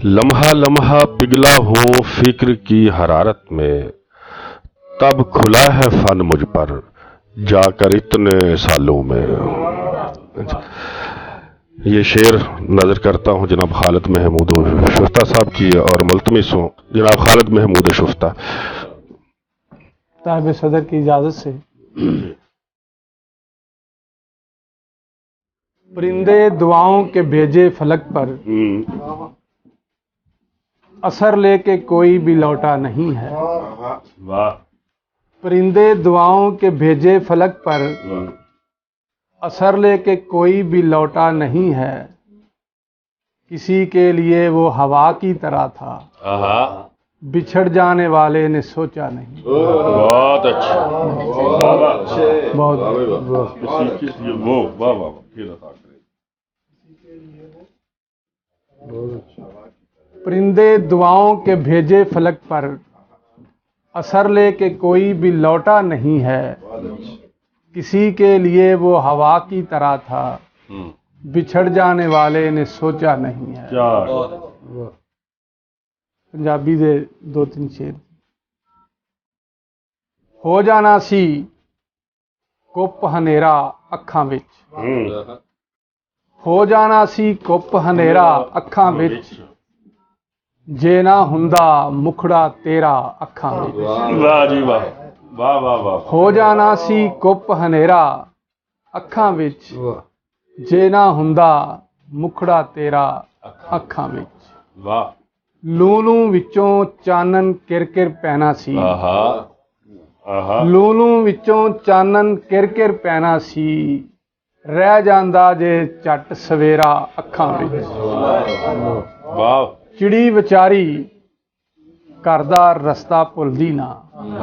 لمحہ لمحہ پگھلا ہوں فکر کی حرارت میں، تب کھلا ہے فن مجھ پر جا کر اتنے سالوں میں۔ یہ شعر نظر کرتا ہوں جناب خالد محمود شفتہ صاحب کی، اور ملتمس ہوں جناب خالد محمود شفتہ صاحب صدر کی اجازت سے۔ پرندے دعاؤں کے بھیجے فلک پر، اثر لے کے کوئی بھی لوٹا نہیں ہے۔ واہ! پرندے دعاؤں کے بھیجے فلک پر، اثر لے کے کوئی بھی لوٹا نہیں ہے۔ کسی کے لیے وہ ہوا کی طرح تھا، بچھڑ جانے والے نے سوچا نہیں۔ بہت اچھا، بہت پرندے دعاؤں کے بھیجے فلک پر، اثر لے کے کوئی بھی لوٹا نہیں ہے۔ کسی کے لیے وہ ہوا کی طرح تھا، بچھڑ جانے والے نے سوچا نہیں ہے۔ پنجابی دے دو تین شعر۔ ہو جانا سی کپ ہنیرا اکھاں وچ، ہو جانا سی کپ ہنیرا اکھاں وچ، جے نہ ہوندا مکھڑا تیرا اکھاں وچ۔ واہ جی واہ، واہ واہ واہ! ہو جانا سی کپ ہنیرا اکھاں وچ، جے نہ ہوندا مکھڑا تیرا اکھاں وچ۔ واہ! لوں لوں وچوں چانن کر کر پینا سی، آہا! لوں لوں وچوں چانن کر کر پینا سی، رہ جاندا جے چٹ سویرا اکھاں وچ۔ واہ! چڑی وچاری گھر دا رستہ بھلدی نہ،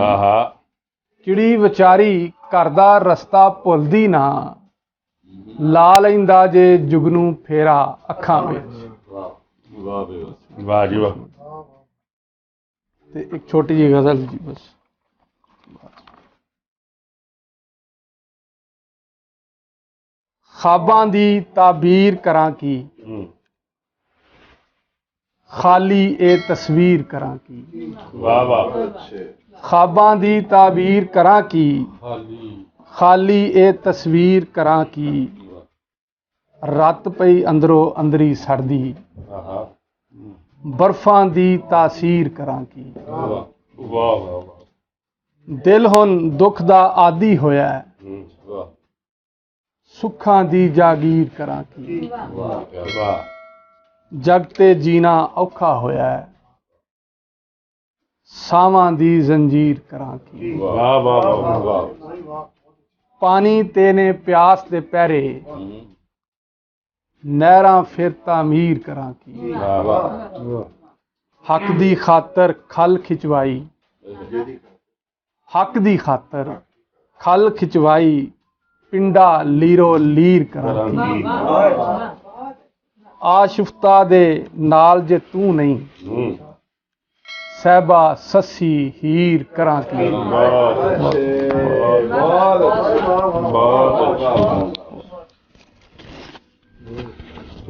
آہا! چڑی وچاری گھر دا رستہ بھلدی نہ، لا لیندا جے جگنو پھیرا اکھاں وچ۔ واہ جی واہ! تے ایک چھوٹی جی غزل جی بس۔ خواباں دی تعبیر کراں کی، خالی اے تصویر کراں کی۔ واہ واہ! خواباں دی تعبیر کراں کی، خالی اے تصویر کراں کی، رت پئی اندروں اندری سردی، برفاں دی تاثیر کراں کی۔ واہ واہ! دل ہن دکھ دا عادی ہویا ہے، سکھاں دی جاگیر کراں کی۔ جگ تے جینا اوکھا ہویا ہے، ساواں دی زنجیر کراں کی۔ واہ واہ واہ! پانی تینے پیاس دے پیرے، نہراں پھر تعمیر کراں کی۔ حق دی خاطر کھل کھچوائی، حق دی خاطر کھل کھچوائی، پنڈا لیرو لیر کراں کی۔ آشفتہ دے نال جے تو نہیں، صحبا سسی ہیر کراں کی۔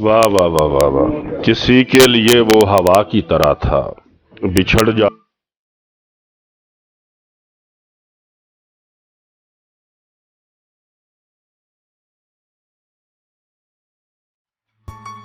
واہ واہ واہ واہ واہ! کسی کے لیے وہ ہوا کی طرح تھا، بچھڑ جا